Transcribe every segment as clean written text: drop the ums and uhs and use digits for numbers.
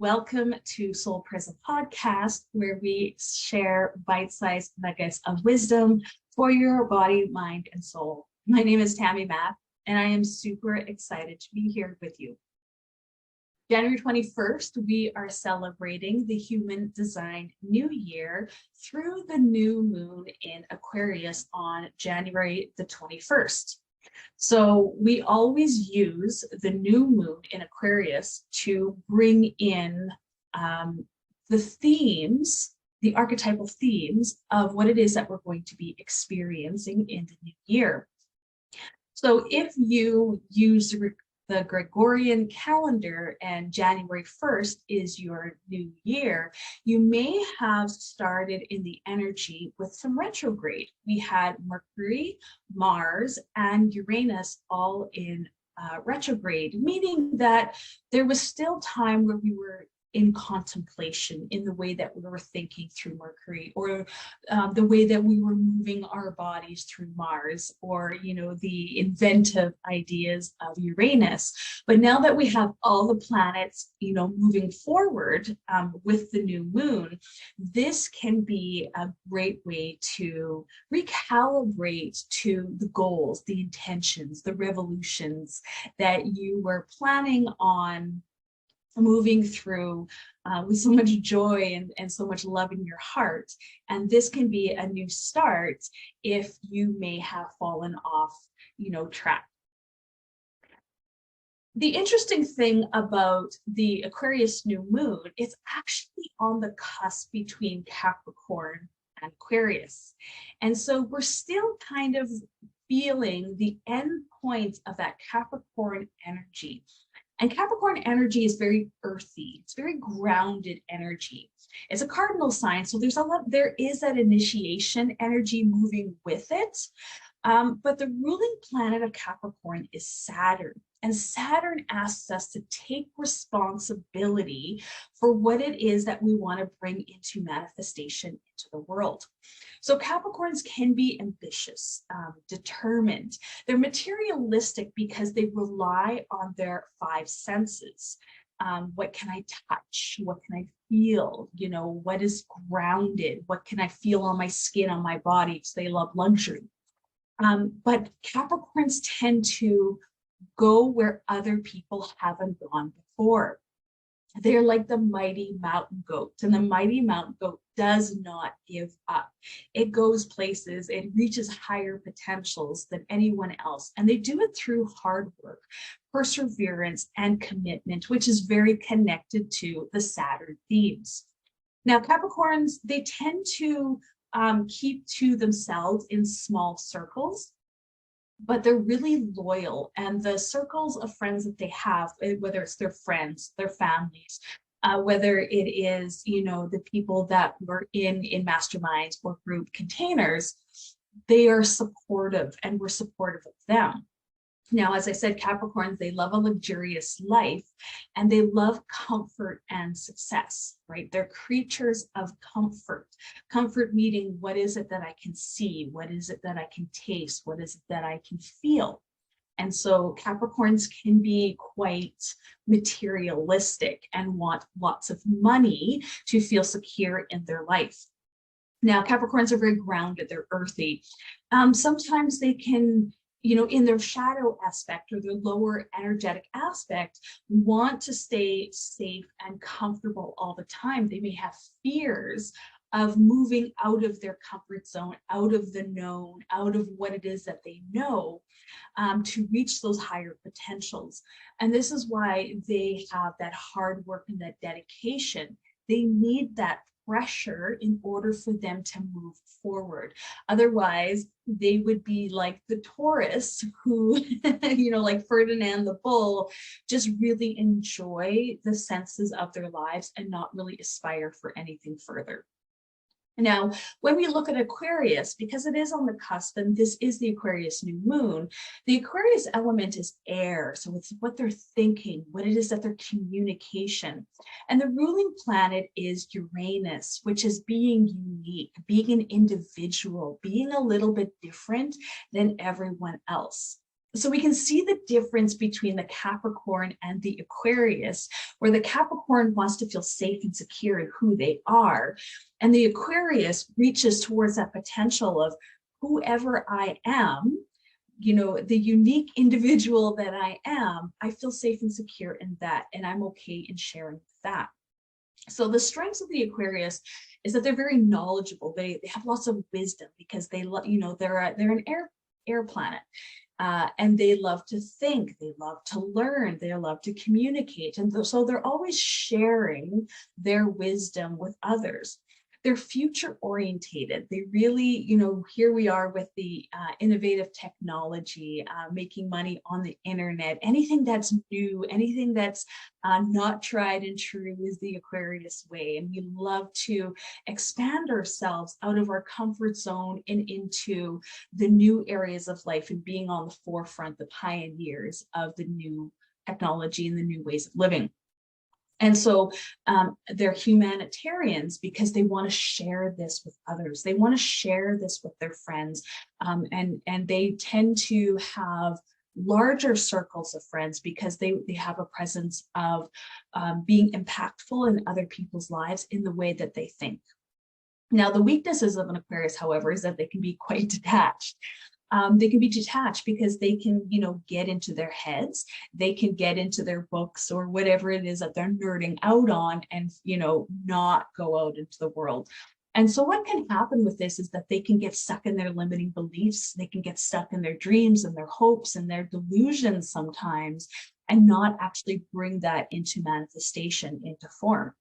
Welcome to Soulprism Podcast, where we share bite-sized nuggets of wisdom for your body, mind, and soul. My name is Tammy Math, and I am super excited to be here with you. January 21st, we are celebrating the Human Design New Year through the new moon in Aquarius on January the 21st. So we always use the new moon in Aquarius to bring in the themes, the archetypal themes of what it is that we're going to be experiencing in the new year. So if you use the Gregorian calendar and January 1st is your new year, you may have started in the energy with some retrograde. We had Mercury, Mars, and Uranus all in retrograde, meaning that there was still time where we were in contemplation in the way that we were thinking through Mercury, or the way that we were moving our bodies through Mars, or the inventive ideas of Uranus. But now that we have all the planets moving forward with the new moon, this can be a great way to recalibrate to the goals, the intentions, the revolutions that you were planning on moving through with so much joy and so much love in your heart. And this can be a new start if you may have fallen off, track. The interesting thing about the Aquarius new moon, it's actually on the cusp between Capricorn and Aquarius. And so we're still kind of feeling the end point of that Capricorn energy. And Capricorn energy is very earthy. It's very grounded energy. It's a cardinal sign, so there is that initiation energy moving with it. But the ruling planet of Capricorn is Saturn. And Saturn asks us to take responsibility for what it is that we want to bring into manifestation into the world. So Capricorns can be ambitious, determined. They're materialistic because they rely on their five senses. What can I touch? What can I feel? What is grounded? What can I feel on my skin, on my body? Because they love luxury. But Capricorns tend to go where other people haven't gone before. They're like the mighty mountain goat, and the mighty mountain goat does not give up. It goes places, it reaches higher potentials than anyone else. And they do it through hard work, perseverance, and commitment, which is very connected to the Saturn themes. Now, Capricorns, they tend to keep to themselves in small circles, but they're really loyal, and the circles of friends that they have, whether it's their friends, their families, whether it is, the people that were in masterminds or group containers, they are supportive, and we're supportive of them. Now, as I said, Capricorns, they love a luxurious life, and they love comfort and success, right? They're creatures of comfort. Comfort meaning, what is it that I can see? What is it that I can taste? What is it that I can feel? And so Capricorns can be quite materialistic and want lots of money to feel secure in their life. Now, Capricorns are very grounded. They're earthy. Sometimes they can, in their shadow aspect or their lower energetic aspect, want to stay safe and comfortable all the time. They may have fears of moving out of their comfort zone, out of the known, out of what it is that they know, to reach those higher potentials. And this is why they have that hard work and that dedication. They need that pressure in order for them to move forward. Otherwise, they would be like the Taurus who, like Ferdinand the Bull, just really enjoy the senses of their lives and not really aspire for anything further. Now, when we look at Aquarius, because it is on the cusp, and this is the Aquarius new moon, the Aquarius element is air. So it's what they're thinking, what it is that their communication. And the ruling planet is Uranus, which is being unique, being an individual, being a little bit different than everyone else. So we can see the difference between the Capricorn and the Aquarius, where the Capricorn wants to feel safe and secure in who they are. And the Aquarius reaches towards that potential of whoever I am, the unique individual that I am, I feel safe and secure in that, and I'm okay in sharing that. So the strengths of the Aquarius is that they're very knowledgeable. They have lots of wisdom because they're an air planet. And they love to think, they love to learn, they love to communicate. And so they're always sharing their wisdom with others. They're future orientated. They really, here we are with the innovative technology, making money on the internet. Anything that's new, anything that's not tried and true is the Aquarius way. And we love to expand ourselves out of our comfort zone and into the new areas of life and being on the forefront, the pioneers of the new technology and the new ways of living. And so they're humanitarians because they want to share this with others. They want to share this with their friends. And they tend to have larger circles of friends because they have a presence of being impactful in other people's lives in the way that they think. Now, the weaknesses of an Aquarius, however, is that they can be quite detached. They can be detached because they can, get into their heads, they can get into their books or whatever it is that they're nerding out on and, not go out into the world. And so what can happen with this is that they can get stuck in their limiting beliefs. They can get stuck in their dreams and their hopes and their delusions sometimes, and not actually bring that into manifestation, into form.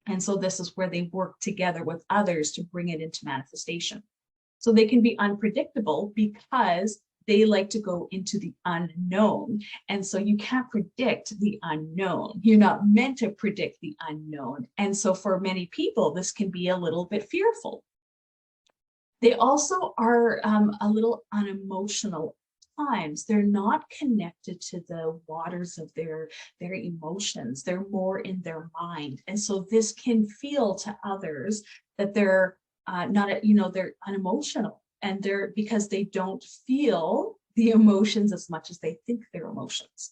And so this is where they work together with others to bring it into manifestation. So they can be unpredictable because they like to go into the unknown. And so you can't predict the unknown. You're not meant to predict the unknown. And so for many people, this can be a little bit fearful. They also are a little unemotional at times. They're not connected to the waters of their emotions. They're more in their mind. And so this can feel to others that they're they're unemotional, and because they don't feel the emotions as much as they think they're emotions.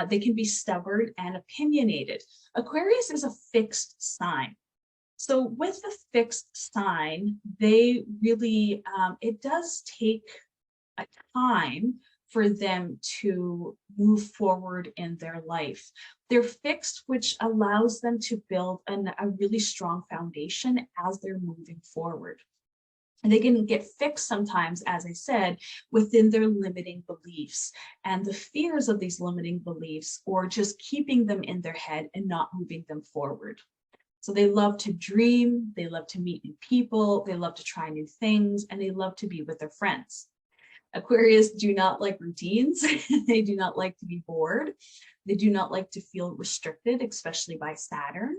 They can be stubborn and opinionated. Aquarius is a fixed sign. So with the fixed sign, they really, it does take a time for them to move forward in their life. They're fixed, which allows them to build a really strong foundation as they're moving forward. And they can get fixed sometimes, as I said, within their limiting beliefs and the fears of these limiting beliefs, or just keeping them in their head and not moving them forward. So they love to dream, they love to meet new people, they love to try new things, and they love to be with their friends. Aquarius do not like routines. They do not like to be bored. They do not like to feel restricted, especially by Saturn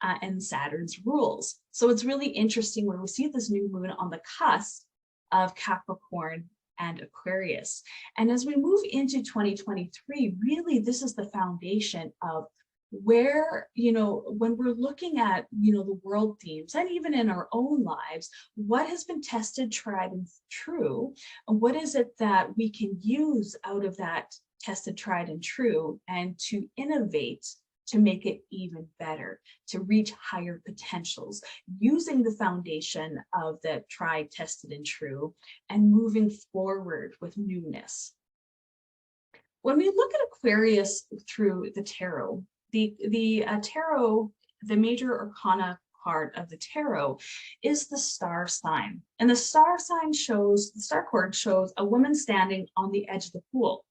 and Saturn's rules. So it's really interesting when we see this new moon on the cusp of Capricorn and Aquarius. And as we move into 2023, really, this is the foundation of where, when we're looking at, the world themes, and even in our own lives, what has been tested, tried, and true, and what is it that we can use out of that tested, tried, and true, and to innovate to make it even better, to reach higher potentials, using the foundation of the tried, tested, and true, and moving forward with newness. When we look at Aquarius through the tarot, the tarot, the major arcana part of the tarot is the star sign. And the star card shows a woman standing on the edge of the pool.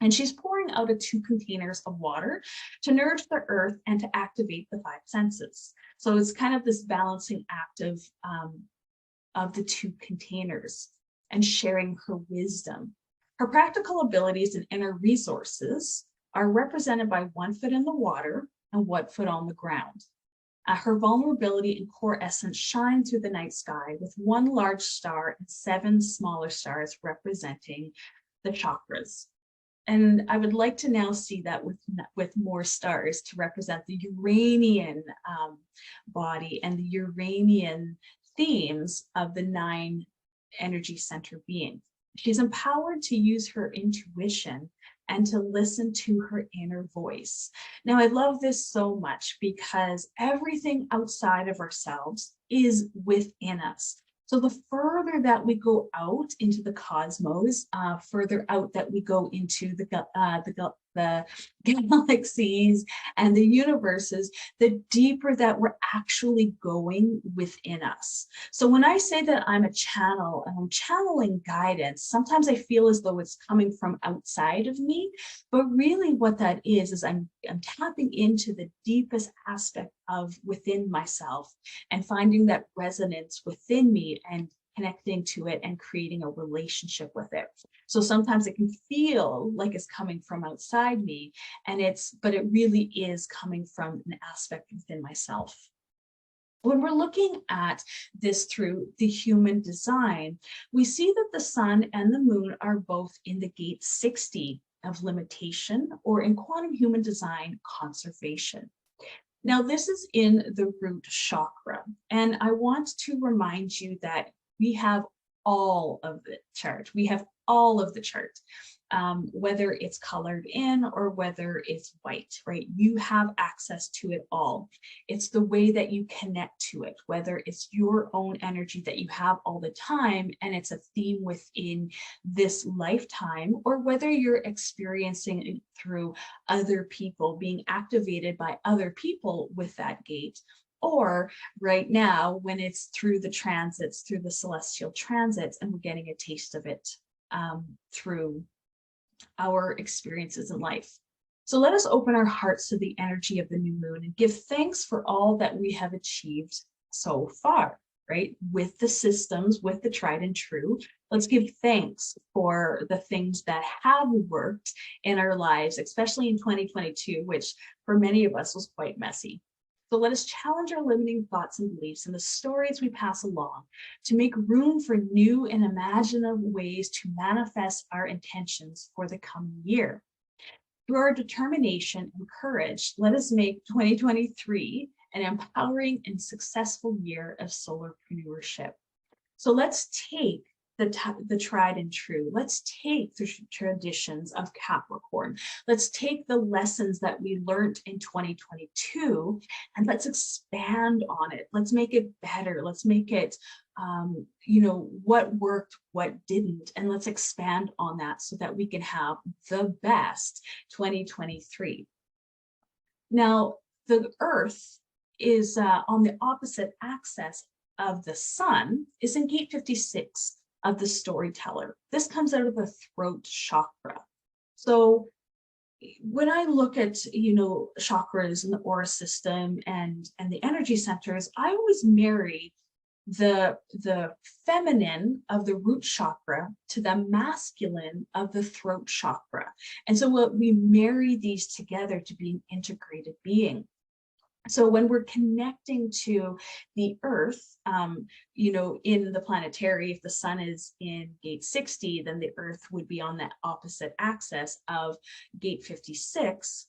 And she's pouring out of 2 containers of water to nourish the earth and to activate the 5 senses. So it's kind of this balancing act of the 2 containers and sharing her wisdom. Her practical abilities and inner resources are represented by 1 foot in the water and 1 foot on the ground. Her vulnerability and core essence shine through the night sky with 1 large star and 7 smaller stars representing the chakras. And I would like to now see that with more stars to represent the Uranian body and the Uranian themes of the 9 energy center being. She's empowered to use her intuition and to listen to her inner voice. Now, I love this so much because everything outside of ourselves is within us. So the further that we go out into the cosmos, further out that we go into the galaxies and the universes, the deeper that we're actually going within us. So when I say that I'm a channel and I'm channeling guidance, sometimes I feel as though it's coming from outside of me, but really what that is I'm tapping into the deepest aspect of within myself and finding that resonance within me and connecting to it and creating a relationship with it. So sometimes it can feel like it's coming from outside me, but it really is coming from an aspect within myself. When we're looking at this through the human design, we see that the sun and the moon are both in the gate 60 of limitation, or in quantum human design, conservation. Now, this is in the root chakra, and I want to remind you that we have all of the chart. We have all of the chart, whether it's colored in or whether it's white, right? You have access to it all. It's the way that you connect to it, whether it's your own energy that you have all the time and it's a theme within this lifetime, or whether you're experiencing it through other people, being activated by other people with that gate. Or right now, when it's through the transits, through the celestial transits, and we're getting a taste of it through our experiences in life. So let us open our hearts to the energy of the new moon and give thanks for all that we have achieved so far, right? With the systems, with the tried and true. Let's give thanks for the things that have worked in our lives, especially in 2022, which for many of us was quite messy. So let us challenge our limiting thoughts and beliefs and the stories we pass along to make room for new and imaginative ways to manifest our intentions for the coming year. Through our determination and courage, let us make 2023 an empowering and successful year of solarpreneurship. So let's take the tried and true. Let's take the traditions of Capricorn. Let's take the lessons that we learned in 2022 and let's expand on it. Let's make it better. Let's make it, what worked, what didn't, and let's expand on that so that we can have the best 2023. Now, the Earth is on the opposite axis of the sun, is in gate 56 of the storyteller. This comes out of the throat chakra. So when I look at, chakras and the aura system and the energy centers, I always marry the feminine of the root chakra to the masculine of the throat chakra. And so we marry these together to be an integrated being. So when we're connecting to the Earth, in the planetary, if the sun is in gate 60, then the Earth would be on that opposite axis of gate 56.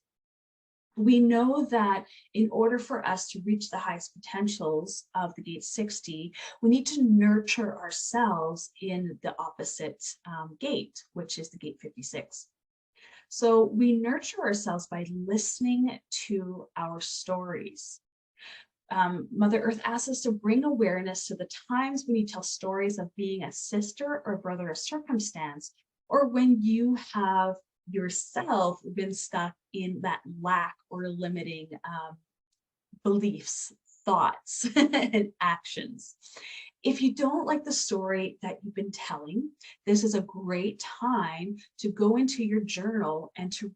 We know that in order for us to reach the highest potentials of the gate 60, we need to nurture ourselves in the opposite gate, which is the gate 56. So we nurture ourselves by listening to our stories. Mother Earth asks us to bring awareness to the times when you tell stories of being a sister or brother of circumstance, or when you have yourself been stuck in that lack or limiting beliefs, thoughts, and actions. If you don't like the story that you've been telling, this is a great time to go into your journal and to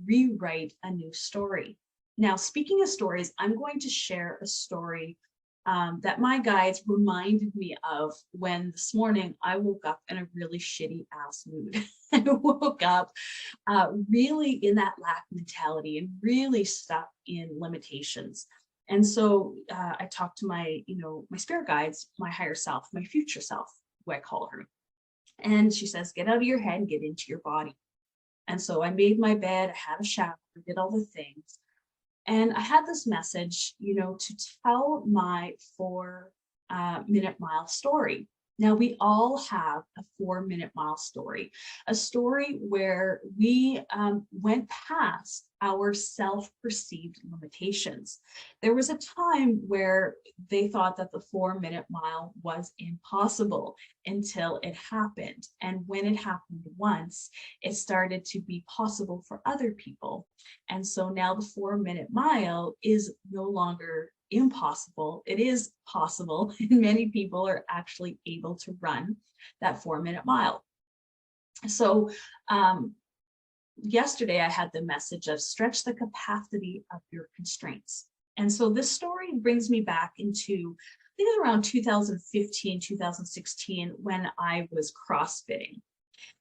rewrite a new story. Now, speaking of stories, I'm going to share a story that my guides reminded me of when this morning I woke up in a really shitty ass mood. I woke up really in that lack mentality and really stuck in limitations. And so I talked to my spirit guides, my higher self, my future self, who I call her. And she says, get out of your head and get into your body. And so I made my bed, I had a shower, did all the things. And I had this message, to tell my 4-minute mile story. Now, we all have a 4-minute mile story, a story where we went past our self-perceived limitations. There was a time where they thought that the 4-minute mile was impossible until it happened. And when it happened once, it started to be possible for other people. And so now the 4-minute mile is no longer impossible. It is possible, and many people are actually able to run that 4-minute mile. So yesterday I had the message of stretch the capacity of your constraints. And so this story brings me back into, I think it was around 2015, 2016, when I was CrossFitting.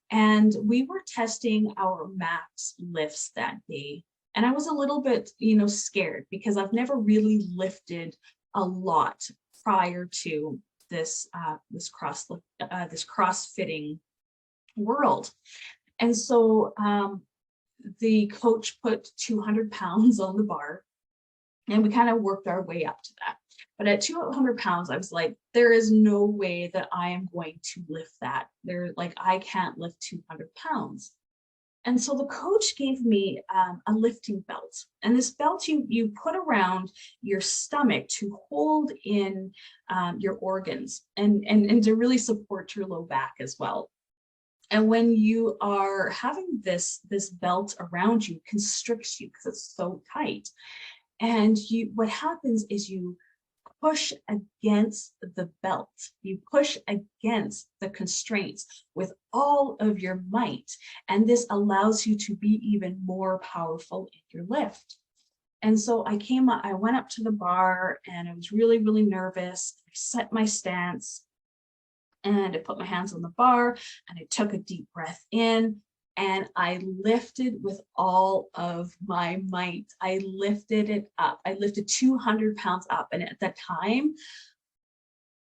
And we were testing our max lifts that day. And I was a little bit, scared because I've never really lifted a lot prior to this CrossFitting world. And so the coach put 200 pounds on the bar, and we kind of worked our way up to that. But at 200 pounds, I was like, there is no way that I am going to lift that. I can't lift 200 pounds. And so the coach gave me a lifting belt. And this belt you put around your stomach to hold in your organs and to really support your low back as well. And when you are having this belt around you, constricts you because it's so tight. And what happens is you push against the belt. You push against the constraints with all of your might. And this allows you to be even more powerful in your lift. And so I went up to the bar and I was really, really nervous. I set my stance and I put my hands on the bar and I took a deep breath in. And I lifted with all of my might. I lifted it up. I lifted 200 pounds up. And at that time,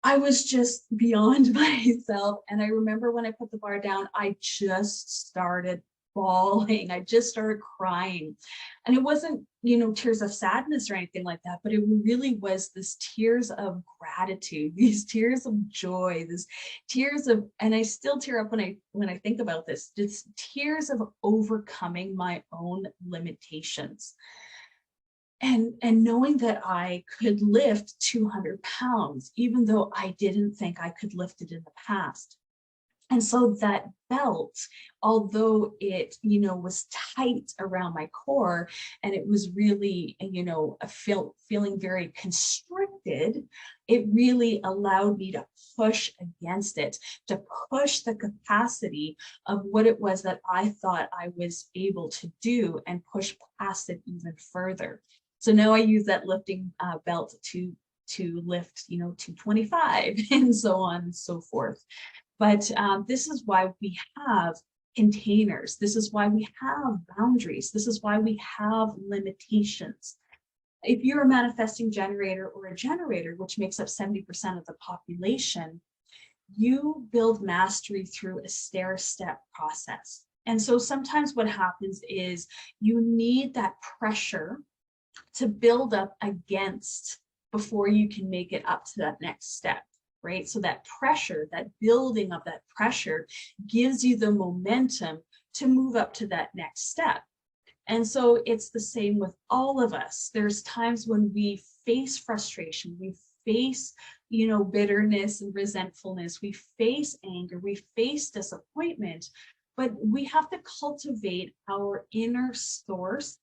I was just beyond myself. And I remember when I put the bar down, I just started bawling. I just started crying. And it wasn't, tears of sadness or anything like that, but it really was this tears of gratitude, these tears of joy, this tears of, and I still tear up when I think about this, just tears of overcoming my own limitations. And knowing that I could lift 200 pounds, even though I didn't think I could lift it in the past. And so that belt, although it, was tight around my core and it was really, feeling very constricted, it really allowed me to push against it, to push the capacity of what it was that I thought I was able to do and push past it even further. So now I use that lifting belt to lift, 225 and so on and so forth. But this is why we have containers. This is why we have boundaries. This is why we have limitations. If you're a manifesting generator or a generator, which makes up 70% of the population, you build mastery through a stair-step process. And so sometimes what happens is you need that pressure to build up against before you can make it up to that next step. Right? So that pressure, that building of that pressure gives you the momentum to move up to that next step. And so it's the same with all of us. There's times when we face frustration, we face, bitterness and resentfulness, we face anger, we face disappointment, but we have to cultivate our inner source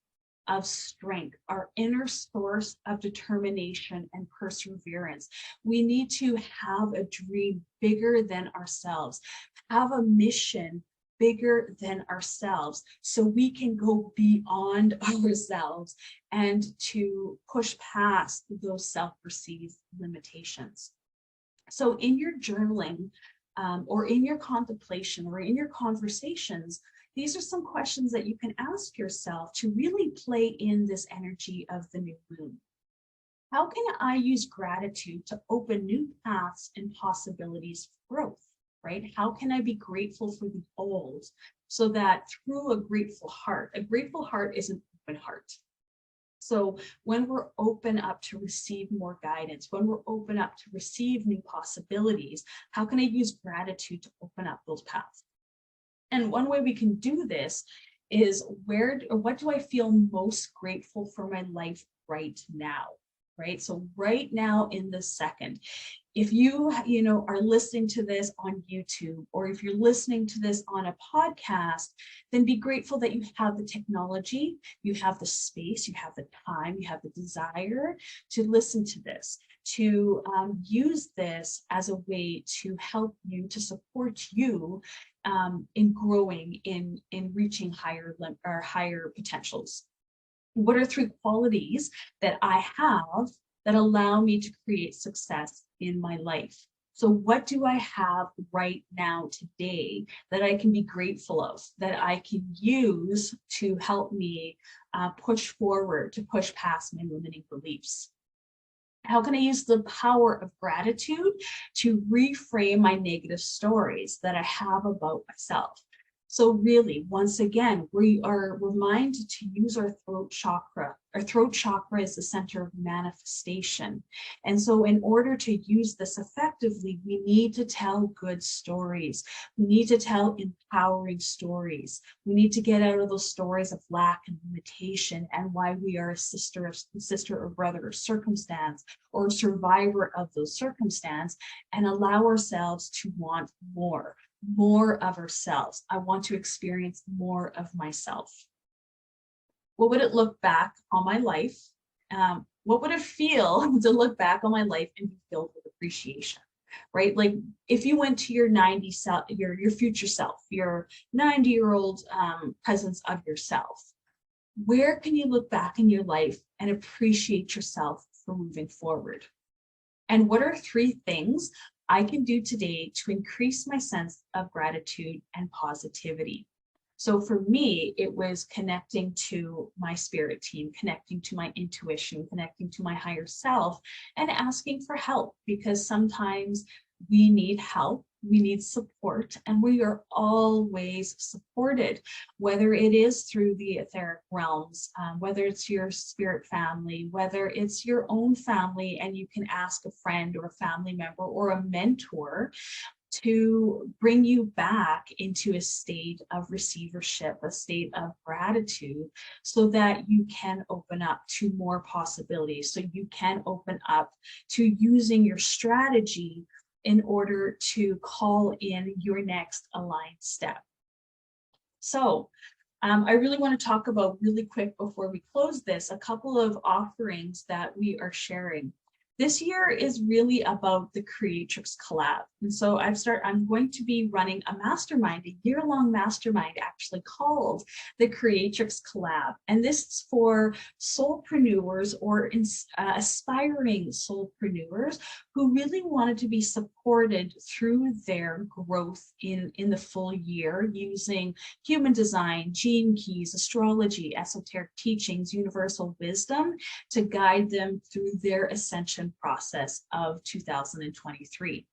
of strength, our inner source of determination and perseverance. We need to have a dream bigger than ourselves, have a mission bigger than ourselves, so we can go beyond ourselves and to push past those self-perceived limitations. So in your journaling, or in your contemplation, or in your conversations, these are some questions that you can ask yourself to really play in this energy of the new moon. How can I use gratitude to open new paths and possibilities for growth, right? How can I be grateful for the old so that through a grateful heart is an open heart. So when we're open up to receive more guidance, when we're open up to receive new possibilities, how can I use gratitude to open up those paths? And one way we can do this is what do I feel most grateful for my life right now? Right? So right now in this second, if you are listening to this on YouTube, or if you're listening to this on a podcast, then be grateful that you have the technology, you have the space, you have the time, you have the desire to listen to this, to use this as a way to help you, to support you in growing, in reaching higher potentials. What are 3 qualities that I have that allow me to create success in my life? So what do I have right now today that I can be grateful of, that I can use to help me push forward, to push past my limiting beliefs? How can I use the power of gratitude to reframe my negative stories that I have about myself? So really, once again, we are reminded to use our throat chakra. Our throat chakra is the center of manifestation. And so in order to use this effectively, we need to tell good stories. We need to tell empowering stories. We need to get out of those stories of lack and limitation and why we are a sister or brother or circumstance or survivor of those circumstances, and allow ourselves to want more of ourselves. I want to experience more of myself. What would it look back on my life? What would it feel to look back on my life and be filled with appreciation? Right? Like if you went to your 90 self, your future self, your 90-year-old presence of yourself, where can you look back in your life and appreciate yourself for moving forward? And what are 3 things I can do today to increase my sense of gratitude and positivity? So for me, it was connecting to my spirit team, connecting to my intuition, connecting to my higher self, and asking for help, because sometimes we need help, we need support, and we are always supported, whether it is through the etheric realms, whether it's your spirit family, whether it's your own family, and you can ask a friend or a family member or a mentor to bring you back into a state of receivership, a state of gratitude, so that you can open up to more possibilities, so you can open up to using your strategy in order to call in your next aligned step. So I really want to talk about, really quick before we close this, a couple of offerings that we are sharing. This year is really about the Creatrix Collab. And so I'm going to be running a mastermind, a year-long mastermind actually, called the Creatrix Collab. And this is for soulpreneurs or aspiring soulpreneurs who really wanted to be supported through their growth in the full year, using human design, gene keys, astrology, esoteric teachings, universal wisdom to guide them through their ascension process of 2023.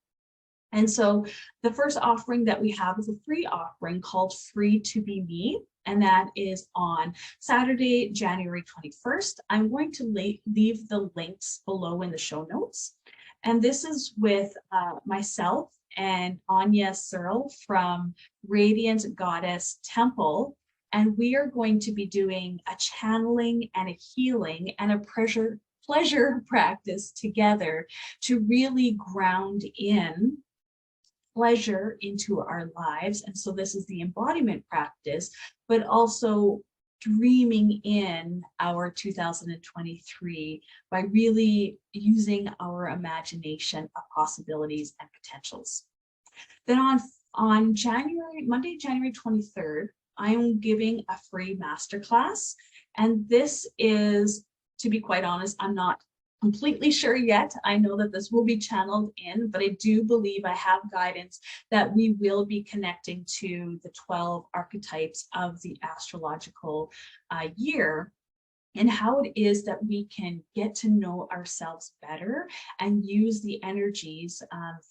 And so the first offering that we have is a free offering called Free to Be Me. And that is on Saturday, January 21st. I'm going to leave the links below in the show notes. And this is with myself and Anya Searle from Radiant Goddess Temple. And we are going to be doing a channeling and a healing and a pleasure practice together to really ground in pleasure into our lives. And so this is the embodiment practice, but also dreaming in our 2023 by really using our imagination of possibilities and potentials. Then on Monday, January 23rd, I am giving a free masterclass. And this is, to be quite honest, I'm not completely sure yet. I know that this will be channeled in, but I do believe I have guidance that we will be connecting to the 12 archetypes of the astrological year. and how it is that we can get to know ourselves better and use the energies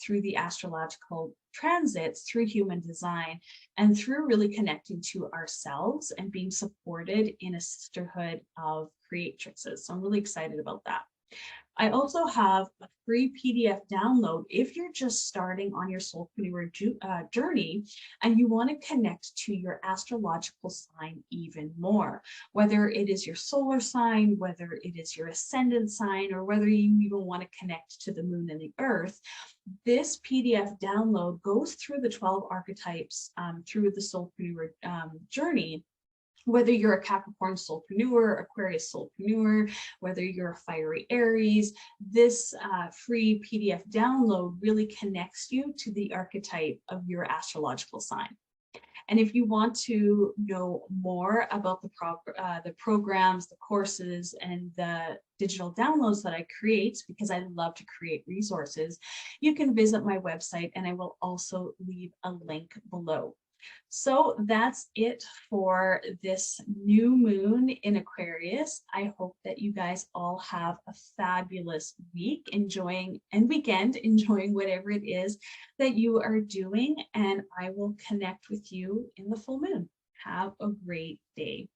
through the astrological transits, through human design, and through really connecting to ourselves and being supported in a sisterhood of creatrixes. So I'm really excited about that. I also have a free PDF download if you're just starting on your soulpreneur journey and you want to connect to your astrological sign even more, whether it is your solar sign, whether it is your ascendant sign, or whether you even want to connect to the moon and the earth. This PDF download goes through the 12 archetypes through the soulpreneur journey. Whether you're a Capricorn soulpreneur, Aquarius soulpreneur, whether you're a fiery Aries, this free PDF download really connects you to the archetype of your astrological sign. And if you want to know more about the programs, the courses, and the digital downloads that I create, because I love to create resources, you can visit my website, and I will also leave a link below. So that's it for this new moon in Aquarius. I hope that you guys all have a fabulous week, enjoying whatever it is that you are doing, and I will connect with you in the full moon. Have a great day.